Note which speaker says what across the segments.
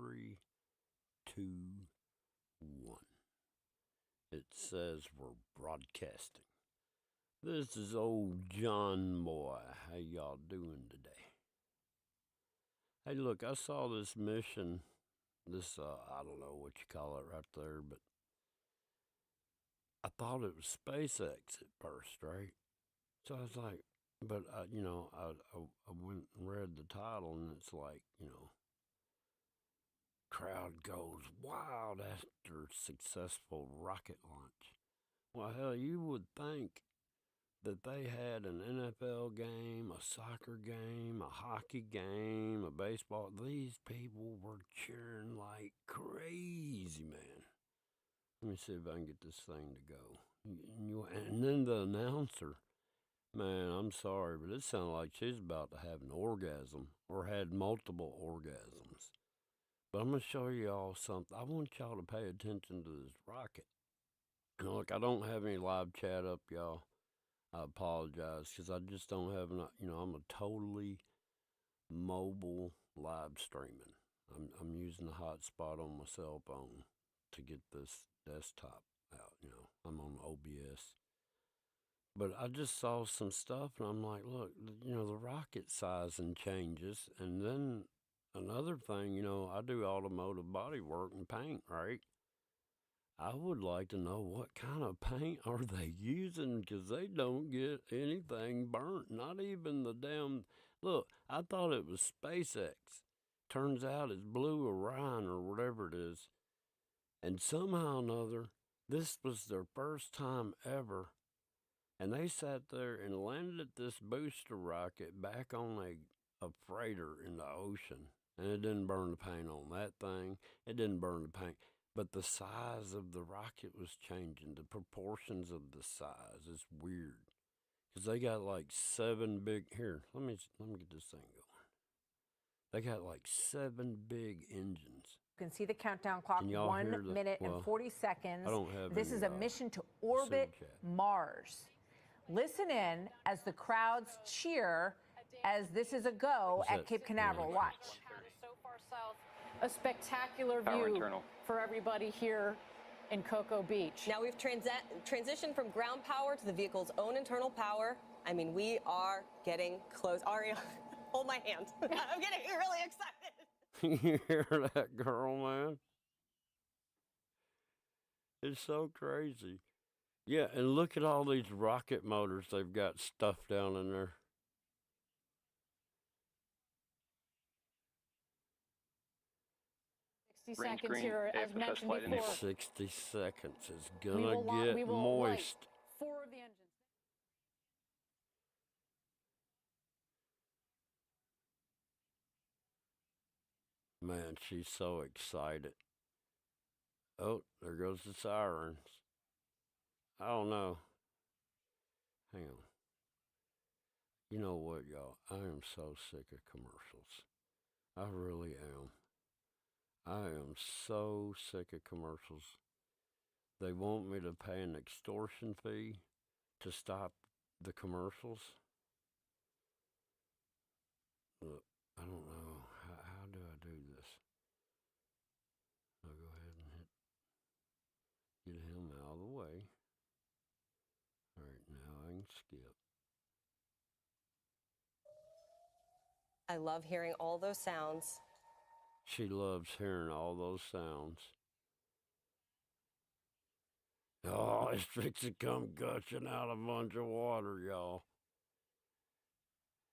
Speaker 1: 3, 2, 1. It says we're broadcasting. This is old John Boy. How y'all doing today? Hey, look, I saw this mission. This, I don't know what you call it right there, but I thought it was SpaceX at first, right? So I was like, but, I went and read the title, and it's like, crowd goes wild after successful rocket launch. Well, hell, you would think that they had an NFL game, a soccer game, a hockey game, a baseball. These people were cheering like crazy, man. Let me see if I can get this thing to go. And then the announcer, man, I'm sorry, but it sounded like she's about to have an orgasm or had multiple orgasms. But I'm going to show y'all something. I want y'all to pay attention to this rocket. And look, I don't have any live chat up, y'all. I apologize because I just don't have I'm a totally mobile live streaming. I'm using the hotspot on my cell phone to get this desktop out. I'm on OBS. But I just saw some stuff and I'm like, look, the rocket sizing changes. And then another thing, I do automotive body work and paint, right? I would like to know what kind of paint are they using because they don't get anything burnt. Not even the damn... Look, I thought it was SpaceX. Turns out it's Blue Orion or whatever it is. And somehow or another, this was their first time ever. And they sat there and landed this booster rocket back on a freighter in the ocean. And it didn't burn the paint on that thing. It didn't burn the paint. But the size of the rocket was changing. The proportions of the size is weird. Because they got like 7 big... Here, let me get this thing going. They got like 7 big engines.
Speaker 2: You can see the countdown clock, 1 minute and 40 seconds.
Speaker 1: I don't have
Speaker 2: This is a mission to orbit Mars. Listen in as the crowds cheer as this is a go at Cape Canaveral. Watch.
Speaker 3: So far south, a spectacular view for everybody here in Cocoa Beach.
Speaker 4: Now we've transitioned from ground power to the vehicle's own internal power. I mean, we are getting close. Aria, hold my hand. I'm getting really excited.
Speaker 1: You hear that girl, man? It's so crazy. Yeah, and look at all these rocket motors they've got stuffed down in there.
Speaker 3: Seconds here, as mentioned before.
Speaker 1: 60 seconds is gonna get moist.
Speaker 3: 4 of the engines.
Speaker 1: Man, she's so excited. Oh, there goes the sirens. I don't know. Hang on. You know what, y'all? I am so sick of commercials. I really am. I am so sick of commercials. They want me to pay an extortion fee to stop the commercials. Look, I don't know. How do I do this? I'll go ahead and get him out of the way. All right, now I can skip.
Speaker 4: I love hearing all those sounds.
Speaker 1: She loves hearing all those sounds. Oh, it's fixing to come gushing out a bunch of water, y'all.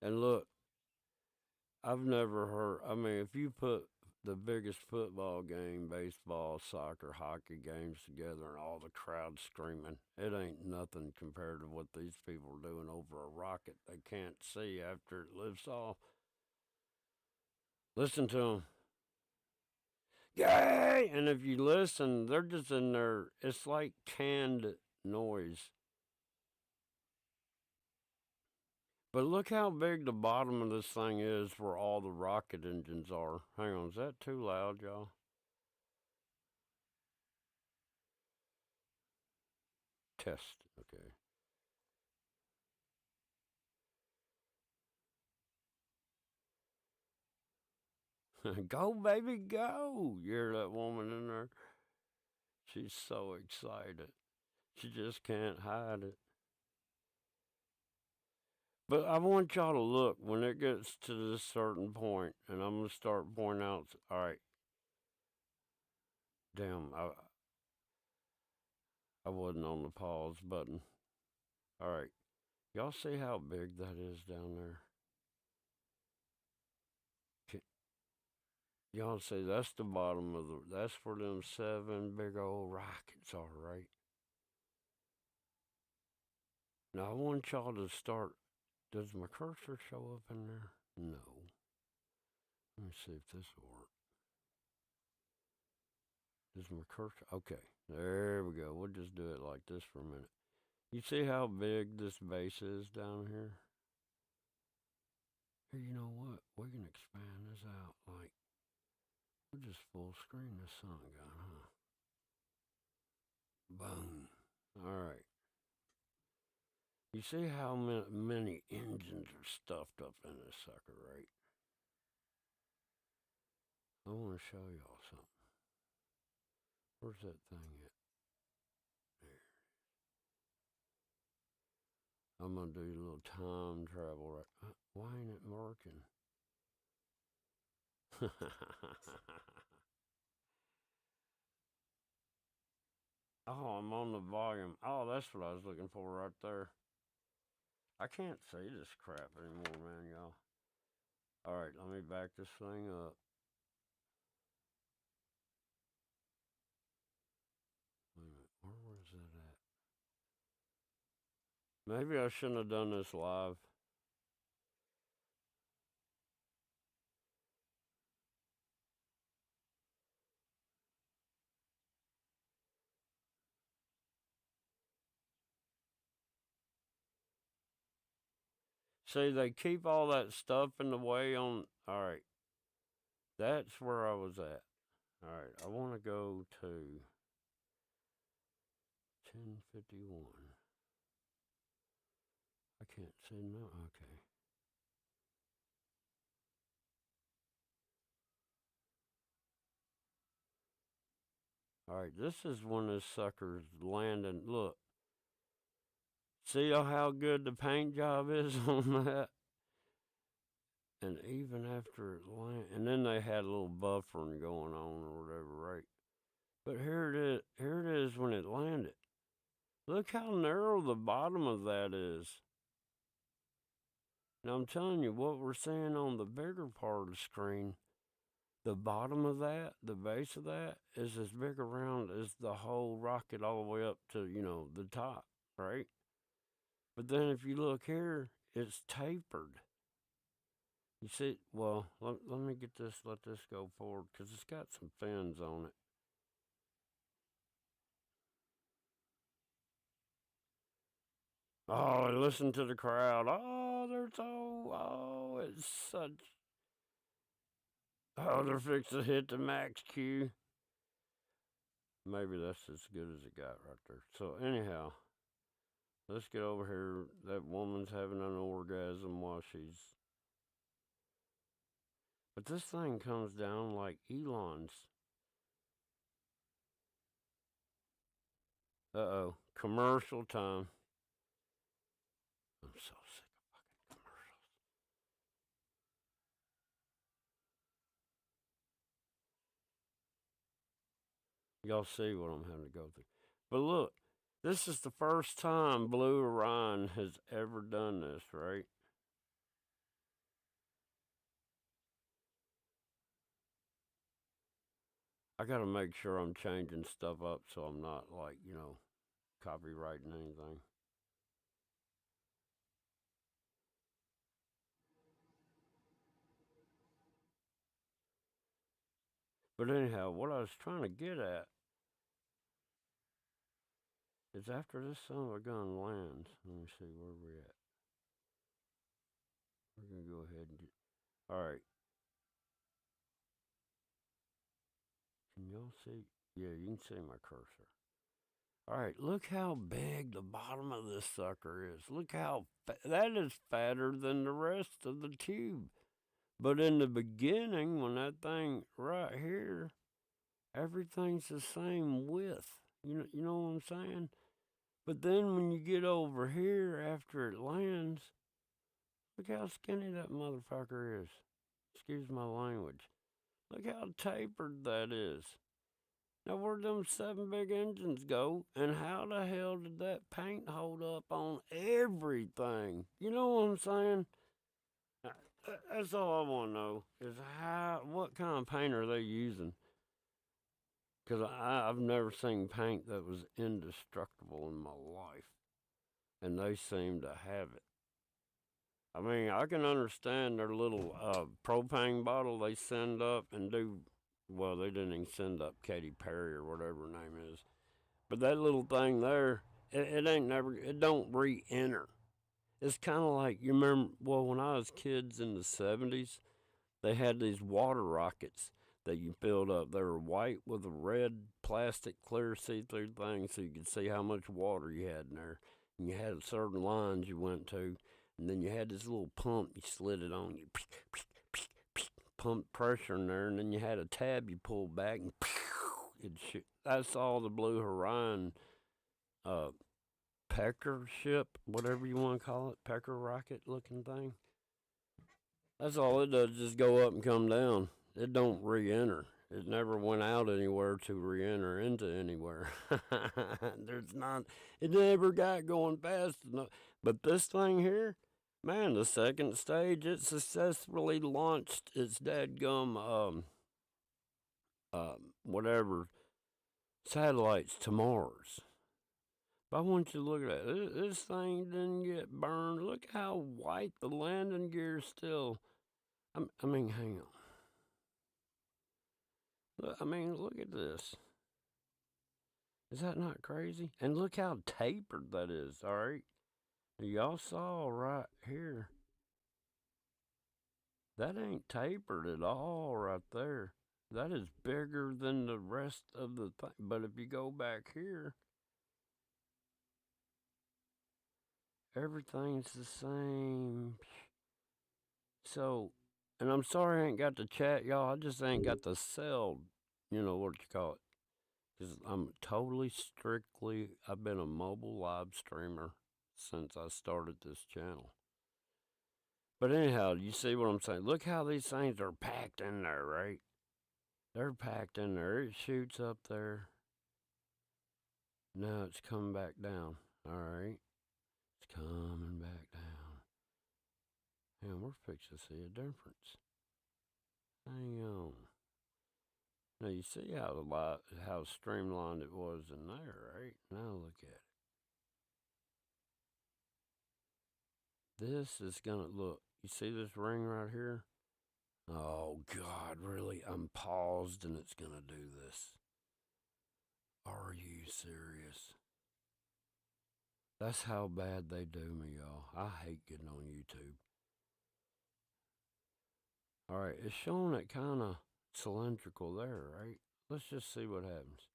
Speaker 1: And look, I've never heard... I mean, if you put the biggest football game, baseball, soccer, hockey games together and all the crowd screaming, it ain't nothing compared to what these people are doing over a rocket they can't see after it lifts off. Listen to them. Yay! And if you listen, they're just in there. It's like canned noise. But look how big the bottom of this thing is where all the rocket engines are. Hang on, is that too loud, y'all? Test, okay. Go, baby, go. You hear that woman in there? She's so excited. She just can't hide it. But I want y'all to look when it gets to this certain point, and I'm going to start pointing out, all right, damn, I wasn't on the pause button. All right, y'all see how big that is down there? Y'all see that's the bottom of that's for them 7 big old rockets, all right? Now I want y'all to start. Does my cursor show up in there? No. Let me see if this will work. Does my cursor? Okay, there we go. We'll just do it like this for a minute. You see how big this base is down here? Here, you know what? We can expand this out. Like, we'll just full screen this sun gun, huh? Boom. All right. You see how many engines are stuffed up in this sucker, right? I want to show y'all something. Where's that thing at? There. I'm going to do a little time travel right. Why ain't it working? Oh, I'm on the volume. Oh, that's what I was looking for right there. I can't see this crap anymore, man, y'all. All right, let me back this thing up. Wait a minute, where was that at? Maybe I shouldn't have done this live. See, they keep all that stuff in the way on. All right, that's where I was at. All right, I want to go to 1051. I can't see no. Okay. All right, this is when this sucker's landing. Look. See how good the paint job is on that? And even after it landed, and then they had a little buffering going on or whatever, right? But here it is. Here it is when it landed. Look how narrow the bottom of that is. Now I'm telling you, what we're seeing on the bigger part of the screen, the bottom of that, the base of that, is as big around as the whole rocket all the way up to, the top, right? But then if you look here, it's tapered. You see, well, let me let this go forward because it's got some fins on it. Oh, and listen to the crowd. Oh, it's such. Oh, they're fixing to hit the max Q. Maybe that's as good as it got right there. So, anyhow, let's get over here. That woman's having an orgasm while she's. But this thing comes down like Elon's. Uh-oh, commercial time. I'm so sick of fucking commercials. Y'all see what I'm having to go through. But look, this is the first time Blue Orion has ever done this, right? I got to make sure I'm changing stuff up so I'm not like, copywriting anything. But anyhow, what I was trying to get at is after this son of a gun lands, let me see where we're at. We're going to go ahead and get, all right. Can y'all see? Yeah, you can see my cursor. All right, look how big the bottom of this sucker is. Look how that is fatter than the rest of the tube. But in the beginning, when that thing right here, everything's the same width. You know what I'm saying? But then when you get over here after it lands, look how skinny that motherfucker is. Excuse my language. Look how tapered that is. Now, where'd them 7 big engines go? And how the hell did that paint hold up on everything? You know what I'm saying? That's all I want to know is what kind of paint are they using? Because I've never seen paint that was indestructible in my life. And they seem to have it. I mean, I can understand their little propane bottle they send up and do. Well, they didn't even send up Katy Perry or whatever her name is. But that little thing there, it don't re-enter. It's kind of like, you remember, well, when I was kids in the 70s, they had these water rockets that you filled up. They were white with a red plastic clear see-through thing so you could see how much water you had in there. And you had certain lines you went to, and then you had this little pump, you slid it on, you pumped pressure in there, and then you had a tab you pulled back, and it'd shoot. That's all the Blue Horion pecker ship, whatever you want to call it, pecker rocket looking thing. That's all it does, just go up and come down. It don't re-enter. It never went out anywhere to re-enter into anywhere. It never got going fast enough. But this thing here, man, the second stage, it successfully launched its dadgum, whatever, satellites to Mars. But I want you to look at that. This thing didn't get burned. Look how white the landing gear is still. I mean, hang on. I mean, look at this. Is that not crazy? And look how tapered that is, all right? Y'all saw right here. That ain't tapered at all right there. That is bigger than the rest of the thing. But if you go back here, everything's the same. So, and I'm sorry I ain't got the chat, y'all. I just ain't got the cell, you know what you call it. Because I'm I've been a mobile live streamer since I started this channel. But anyhow, you see what I'm saying? Look how these things are packed in there, right? They're packed in there. It shoots up there. Now it's coming back down. All right. It's coming back down. And we're fixing to see a difference. Hang on. Now you see how streamlined it was in there, right? Now look at it. This is gonna look. You see this ring right here? Oh God, really? I'm paused and it's gonna do this. Are you serious? That's how bad they do me, y'all. I hate getting on YouTube. Alright, it's showing it kind of cylindrical there, right? Let's just see what happens.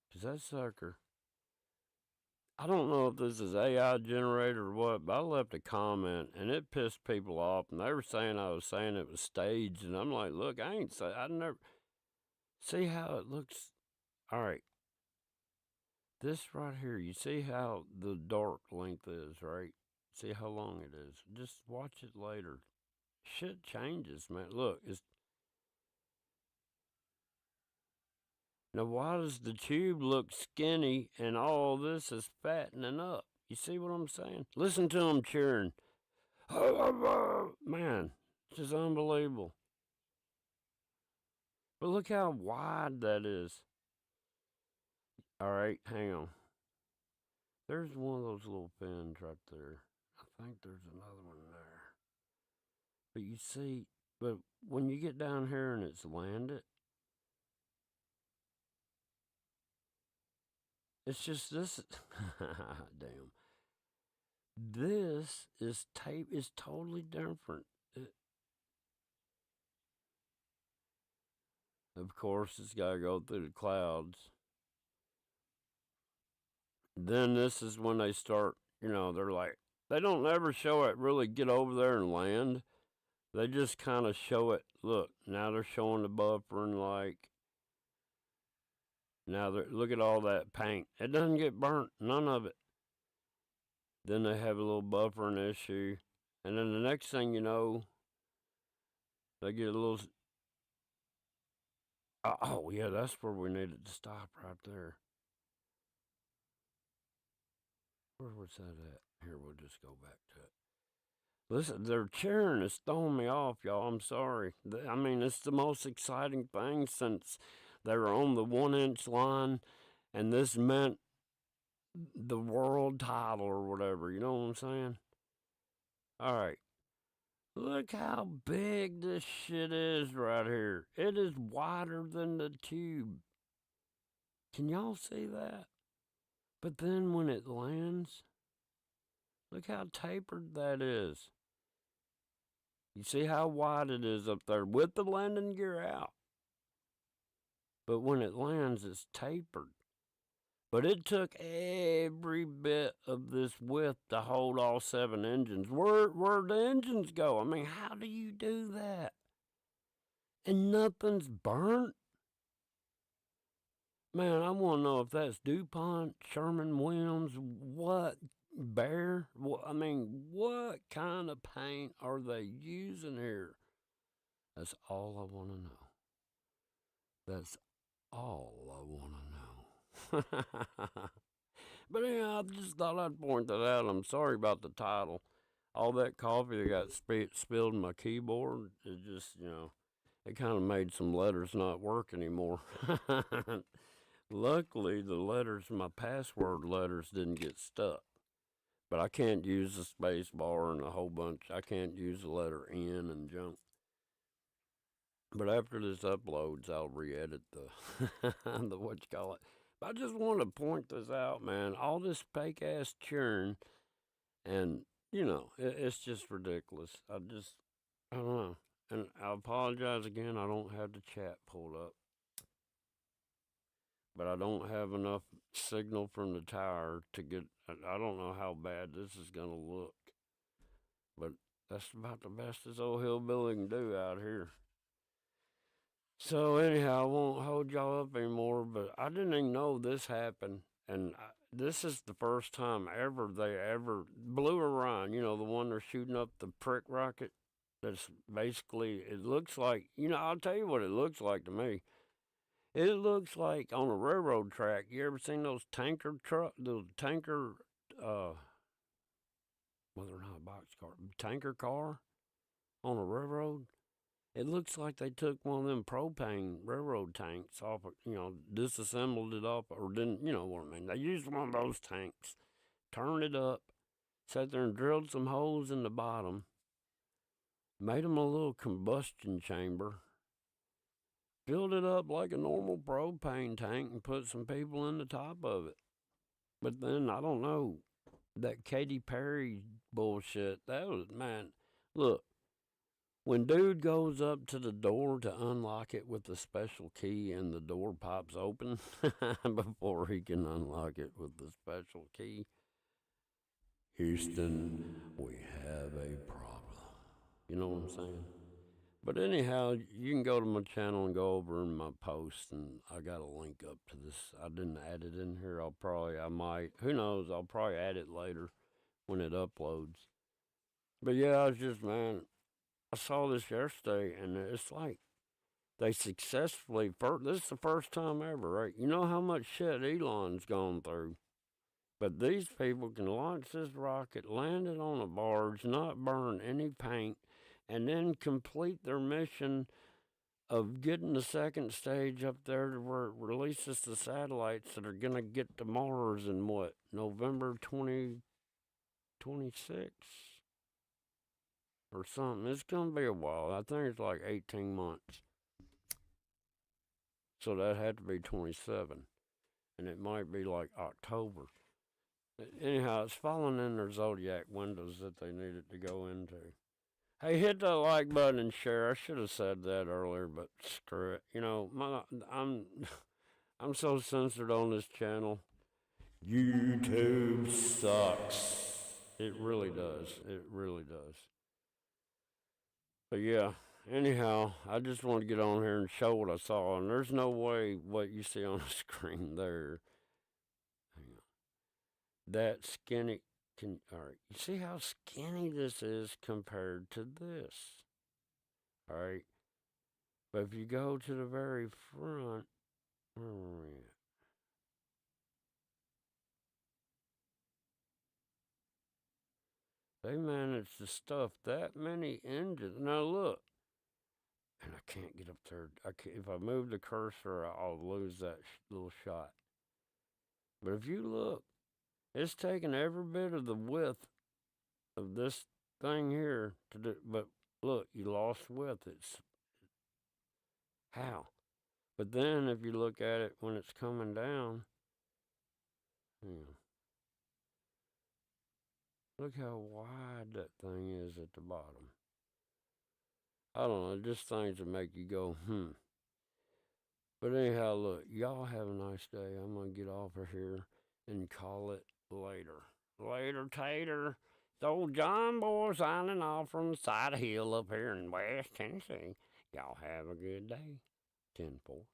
Speaker 1: Because that sucker, I don't know if this is AI generated or what, but I left a comment and it pissed people off. And they were saying I was saying it was staged. And I'm like, look, I never. See how it looks? Alright. This right here, you see how the dark length is, right? See how long it is. Just watch it later. Shit changes, man. Look, now why does the tube look skinny and all this is fattening up? You see what I'm saying? Listen to them cheering. Man, it's just unbelievable. But look how wide that is. Alright, hang on. There's one of those little fins right there. I think there's another one there. But you see, but when you get down here and it's landed, it's just this. Damn. This is totally different. Of course, it's got to go through the clouds. Then this is when they start, they're like, they don't ever show it really get over there and land. They just kind of show it. Look, now they're showing the buffering like. Now look at all that paint. It doesn't get burnt, none of it. Then they have a little buffering issue. And then the next thing you know, they get a little. Oh, yeah, that's where we needed to stop right there. Where was that at? Here, we'll just go back to it. Listen, they're cheering. It's throwing me off, y'all. I'm sorry. I mean, it's the most exciting thing since they were on the 1-inch line, and this meant the world title or whatever. You know what I'm saying? All right. Look how big this shit is right here. It is wider than the tube. Can y'all see that? But then when it lands, look how tapered that is. You see how wide it is up there with the landing gear out. But when it lands, it's tapered. But it took every bit of this width to hold all 7 engines. Where'd the engines go? I mean, how do you do that? And nothing's burnt? Man, I want to know if that's DuPont, Sherman-Williams, what, Bear? I mean, what kind of paint are they using here? That's all I want to know. That's all I want to know. But anyhow, I just thought I'd point that out. I'm sorry about the title. All that coffee that got spilled in my keyboard, it just, it kind of made some letters not work anymore. Luckily, the letters, my password letters, didn't get stuck. But I can't use the space bar and a whole bunch. I can't use the letter N and junk. But after this uploads, I'll re-edit the whatchamacallit. But I just want to point this out, man. All this fake-ass churn, and, it's just ridiculous. I don't know. And I apologize again, I don't have the chat pulled up. But I don't have enough signal from the tower to get, I don't know how bad this is going to look. But that's about the best this old hillbilly can do out here. So anyhow, I won't hold y'all up anymore, but I didn't even know this happened. And this is the first time ever they ever, Blue Orion, the one they're shooting up the prick rocket. That's basically, it looks like, I'll tell you what it looks like to me. It looks like on a railroad track. You ever seen those tanker well, they're not a boxcar, tanker car on a railroad? It looks like they took one of them propane railroad tanks off, disassembled it off, or didn't, you know what I mean? They used one of those tanks, turned it up, sat there and drilled some holes in the bottom, made them a little combustion chamber, filled it up like a normal propane tank, and put some people in the top of it. But then, I don't know, that Katy Perry bullshit, that was, man, look. When dude goes up to the door to unlock it with a special key and the door pops open before he can unlock it with the special key, Houston, we have a problem. You know what I'm saying? But anyhow, you can go to my channel and go over in my post, and I got a link up to this. I didn't add it in here. I might. Who knows? I'll probably add it later when it uploads. But yeah, I was just, man, I saw this yesterday, and it's like they successfully, this is the first time ever, right? You know how much shit Elon's gone through. But these people can launch this rocket, land it on a barge, not burn any paint, and then complete their mission of getting the second stage up there to where it releases the satellites that are going to get to Mars in November 2026? Or something. It's going to be a while. I think it's like 18 months. So that had to be 27. And it might be like October. Anyhow, it's falling in their zodiac windows that they needed to go into. Hey, hit that like button and share. I should have said that earlier, but screw it. I'm so censored on this channel. YouTube sucks. It really does. It really does. But yeah, anyhow, I just want to get on here and show what I saw, and there's no way what you see on the screen there. Hang on. That skinny all right, you see how skinny this is compared to this. All right. But if you go to the very front, where were we at? They managed to stuff that many engines. Now look, and I can't get up there. If I move the cursor, I'll lose that little shot. But if you look, it's taking every bit of the width of this thing here to do. But look, you lost width. It's how? But then if you look at it when it's coming down, look how wide that thing is at the bottom. I don't know, just things that make you go, But anyhow, look, y'all have a nice day. I'm going to get off of here and call it later. Later, tater. It's old John Boy signing off from the side of the hill up here in West Tennessee. Y'all have a good day. 10-4.